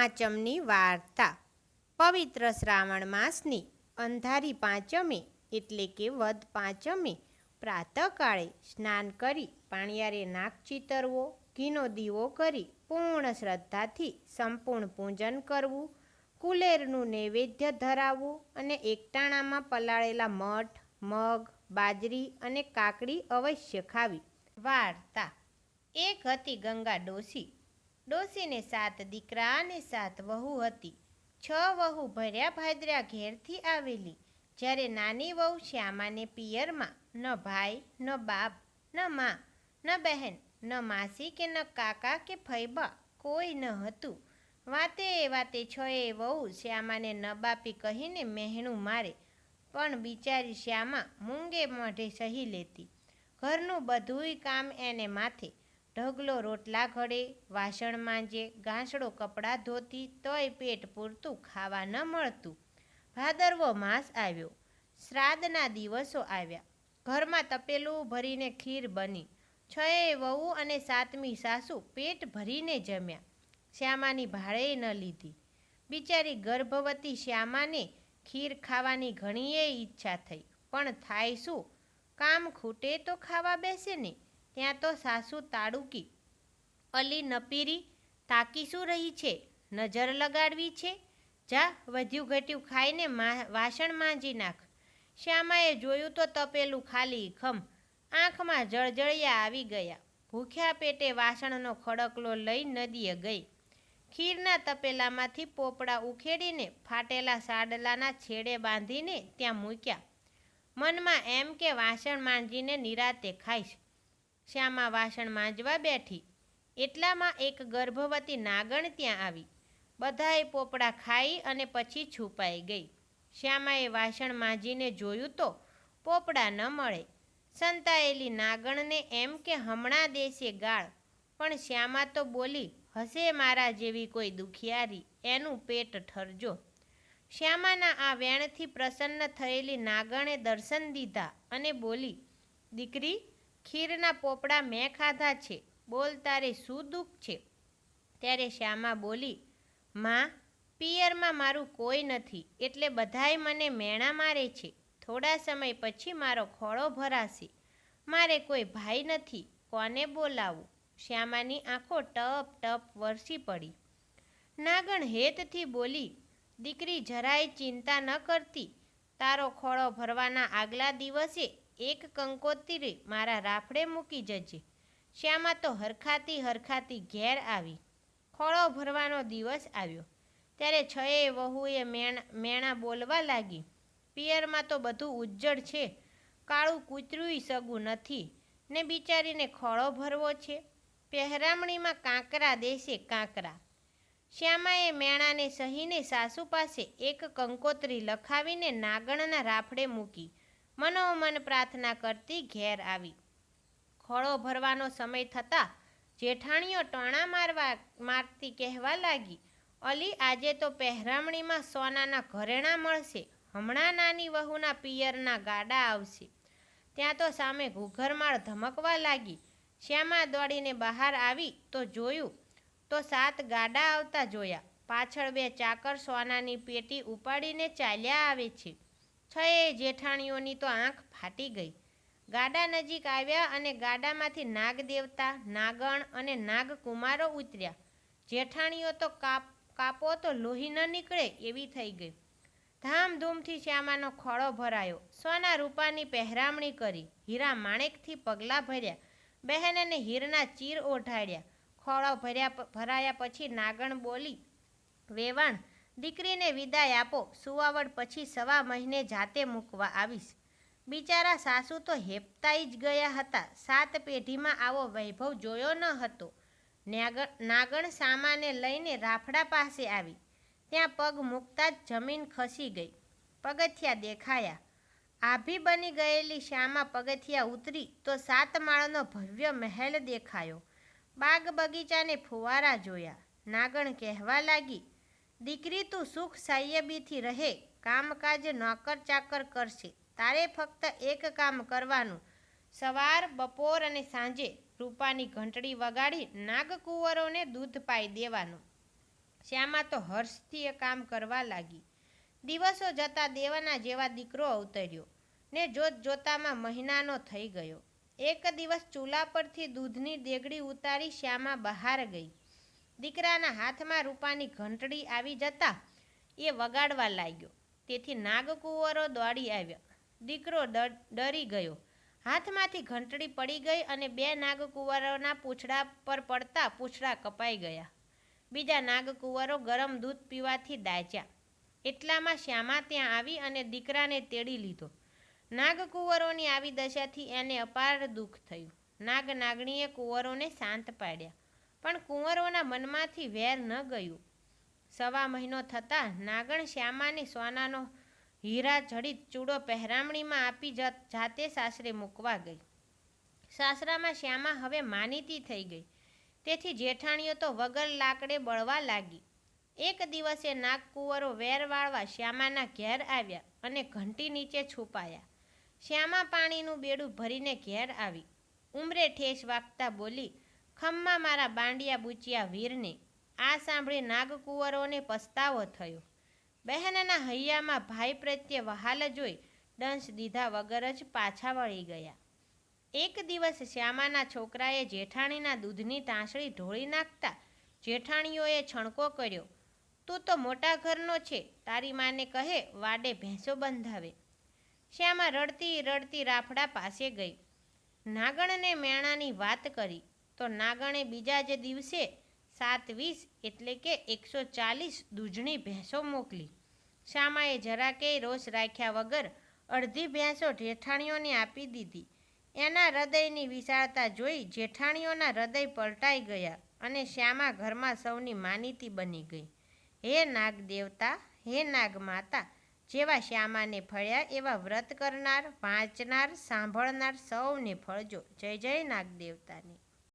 પાંચમની વાર્તા. પવિત્ર શ્રાવણ માસની અંધારી પાંચમે એટલે કે વદ પાંચમે પ્રાતઃકાળે સ્નાન કરી પાણિયારે નાગ ચિતરવો, ઘીનો દીવો કરી પૂર્ણ શ્રદ્ધાથી સંપૂર્ણ પૂજન કરવું, કુલેરનું નૈવેદ્ય ધરાવવું અને એકટાણામાં પલાળેલા મઠ, મગ, બાજરી અને કાકડી અવશ્ય ખાવી. વાર્તા. એક હતી ગંગા ડોસી. ડોસીને 7 દીકરા અને 7 વહુ હતી. 6 વહુ ભર્યા ભાદર્યા ઘેરથી આવેલી. જ્યારે નાની વહુ શ્યામાને પિયરમાં ન ભાઈ, ન બાપ, ન મા, ન બહેન, ન માસી કે ન કાકા કે ફૈબા કોઈ ન હતું. વાતે વાતે 6 વહુ શ્યામાને ન બાપી કહીને મહેણું મારે, પણ બિચારી શ્યામા મૂંગે મોઢે સહી લેતી. ઘરનું બધુંય કામ એને માથે. ઢગલો રોટલા ઘડે, વાસણ માંજે, ગાંસડો કપડાં ધોતી, તોય પેટ પૂરતું ખાવા ન મળતું. ભાદરવો માસ આવ્યો. શ્રાદ્ધના દિવસો આવ્યા. ઘરમાં તપેલું ભરીને ખીર બની. 6 વહુ અને 7મી સાસુ પેટ ભરીને જમ્યા. શ્યામાની ભાળે ન લીધી. બિચારી ગર્ભવતી શ્યામાને ખીર ખાવાની ઘણીએ ઈચ્છા થઈ, પણ થાય શું? કામ ખૂટે તો ખાવા બેસે ને, ત્યાં તો સાસુ તાડુકી, અલી નપીરી, તાકી શું રહી છે? નજર લગાડવી છે? જા વધ્યું ઘટ્યું ખાઈને વાસણ માંજી નાખ. શ્યામાએ જોયું તો તપેલું ખાલી ખમ. આંખમાં જળજળિયા આવી ગયા. ભૂખ્યા પેટે વાસણનો ખડકલો લઈ નદીએ ગઈ. ખીરના તપેલામાંથી પોપડા ઉખેડીને ફાટેલા સાડલાના છેડે બાંધીને ત્યાં મૂક્યા. મનમાં એમ કે વાસણ માંજીને નિરાતે ખાઈશ. શ્યામા વાસણ માંજવા બેઠી. એટલામાં એક ગર્ભવતી નાગણ ત્યાં આવી. બધાએ પોપડા ખાઈ અને પછી છુપાઈ ગઈ. શ્યામાએ વાસણ માંજીને જોયું તો પોપડા ન મળે. સંતાયેલી નાગણને એમ કે હમણાં દેશે ગાળ, પણ શ્યામા તો બોલી, હશે મારા જેવી કોઈ દુખિયારી, એનું પેટ ઠરજો. શ્યામાના આ વેણથી પ્રસન્ન થયેલી નાગણે દર્શન દીધા અને બોલી, દીકરી, ખીરના પોપડા મેં ખાધા છે, બોલ તારે શું દુઃખ છે? ત્યારે શ્યામા બોલી, માં, પિયરમાં મારું કોઈ નથી, એટલે બધાય મને મેણા મારે છે. થોડા સમય પછી મારો ખોળો ભરાશે. મારે કોઈ ભાઈ નથી, કોને બોલાવું? શ્યામાની આંખો ટપ ટપ વરસી પડી. નાગણ હેતથી બોલી, દીકરી, જરાય ચિંતા ન કરતી. તારો ખોળો ભરવાના આગલા દિવસે એક કંકોત્રી મારા રાફડે મૂકી જજે. શ્યામા તો હરખાતી ઘેર આવી. ખોળો ભરવાનો દિવસ આવ્યો ત્યારે 6 વહુએ મેણા બોલવા લાગી. પિયરમાં તો બધું ઉજ્જડ છે, કાળું કૂતરુંય સગું નથી, ને બિચારીને ખોળો ભરવો છે. પહેરામણીમાં કાંકરા દેશે કાંકરા. શ્યામાએ મેણાને સહીને સાસુ પાસે એક કંકોત્રી લખાવીને નાગણના રાફડે મૂકી મનોમન પ્રાર્થના કરતી ઘેર આવી. ખોળો ભરવાનો સમય થતાં જેઠાણીઓ ટોણા મારતી કહેવા લાગી, અલી, આજે તો પહેરામણીમાં સોનાના ઘરેણાં મળશે. હમણાં નાની વહુના પિયરના ગાડા આવશે. ત્યાં તો સામે ઘૂઘરમાળ ધમકવા લાગી. શ્યામા દોડીને બહાર આવી તો જોયું તો 7 ગાડા આવતા જોયા. પાછળ 2 ચાકર સોનાની પેટી ઉપાડીને ચાલ્યા આવે છે. 6 જેઠાણીઓની તો આંખ ફાટી ગઈ. ગાડા નજીક આવ્યા અને ગાડામાંથી નાગદેવતા, નાગણ અને નાગકુમારો ઉતર્યા. જેઠાણીઓ તો કાપો તો લોહી ન નીકળે એવી થઈ ગઈ. ધામધૂમથી શ્યામાનો ખોળો ભરાયો. સોના રૂપાની પહેરામણી કરી, હીરા માણેકથી પગલાં ભર્યા, બહેનને હીરના ચીર ઓઢાડ્યા. ખોળો ભરાયા પછી નાગણ બોલી, વેવાણ, દીકરીને વિદાય આપો. સુવાવડ પછી 1.25 મહિને જાતે મૂકવા આવીશ. બિચારા સાસુ તો હેપતાઈ જ ગયા હતા. 7 પેઢીમાં આવો વૈભવ જોયો ન હતો. નાગણ સામાને લઈને રાફડા પાસે આવી. ત્યાં પગ મૂકતા જ જમીન ખસી ગઈ. પગથિયા દેખાયા. આભી બની ગયેલી શ્યામા પગથિયા ઉતરી તો 7 માળનો ભવ્ય મહેલ દેખાયો. બાગ બગીચાને ફુવારા જોયા. નાગણ કહેવા લાગી, દીકરી, તું સુખ સાયબીથી રહે, કામકાજ નોકર ચાકર કરશે. તારે ફક્ત એક કામ કરવાનું, સવાર, બપોર અને સાંજે રૂપાની ઘંટડી વગાડી નાગકુંવરોને દૂધ પાઈ દેવાનું. શ્યામા તો હર્ષથી એ કામ કરવા લાગી. દિવસો જતાં દેવાના જેવા દીકરો અવતર્યો ને જોત જોતામાં મહિનાનો થઈ ગયો. એક દિવસ ચૂલા પરથી દૂધની દેગડી ઉતારી શ્યામા બહાર ગઈ. દીકરાના હાથમાં રૂપાની ઘંટડી આવી જતાં એ વગાડવા લાગ્યો. તેથી નાગકુંવરો દોડી આવ્યા. દીકરો ડરી ગયો. હાથમાંથી ઘંટડી પડી ગઈ અને બે નાગકુંવરોના પૂંછડા પર પડતા પૂંછડા કપાઈ ગયા. બીજા નાગકુંવરો ગરમ દૂધ પીવાથી દાઝ્યા. એટલામાં શ્યામા ત્યાં આવી અને દીકરાને તેડી લીધો. નાગકુંવરોની આવી દશાથી એને અપાર દુઃખ થયું. નાગનાગણીએ કુંવરોને શાંત પાડ્યા, પણ કુંવરોના મનમાંથી વેર ન ગયું. 1.25 મહિનો થતાં નાગણ શ્યામાને સોનાનો હીરા જડિત ચૂડો પહેરામણીમાં આપી જાતે સાસરે મૂકવા ગઈ. સાસરામાં શ્યામા હવે માનીતી થઈ ગઈ. તેથી જેઠાણીઓ તો વગર લાકડે બળવા લાગી. એક દિવસે નાગકુંવરો વેર વાળવા શ્યામાના ઘેર આવ્યા અને ઘંટી નીચે છુપાયા. શ્યામા પાણીનું બેડું ભરીને ઘેર આવી. ઉંમરે ઠેસ વાગતા બોલી, ખમ્મા મારા બાંડિયા બુચિયા વીરને. આ સાંભળી નાગકુંવરોને પસ્તાવો થયો. બહેનના હૈયામાં ભાઈ પ્રત્યે વહાલ જોઈ દંશ દીધા વગર જ પાછા વળી ગયા. એક દિવસ શ્યામાના છોકરાએ જેઠાણીના દૂધની તાંસળી ઢોળી નાખતા જેઠાણીઓએ છણકો કર્યો, તું તો મોટા ઘરનો છે, તારી માને કહે વાડે ભેંસો બંધાવે. શ્યામા રડતી રડતી રાફડા પાસે ગઈ. નાગણને મેણાની વાત કરી તો નાગણે બીજા જ દિવસે 720 એટલે કે 140 દૂધની ભેંસો મોકલી. શ્યામાએ જરાકેય રોષ રાખ્યા વગર અડધી ભેંસો જેઠાણીઓને આપી દીધી. એના હૃદયની વિશાળતા જોઈ જેઠાણીઓના હૃદય પલટાઈ ગયા અને શ્યામા ઘરમાં સૌની માનીતી બની ગઈ. હે નાગ દેવતા, હે નાગ માતા, જેવા શ્યામાને ફળ્યા એવા વ્રત કરનાર, વાંચનાર, સાંભળનાર સૌને ફળજો. જય જય નાગ દેવતાની.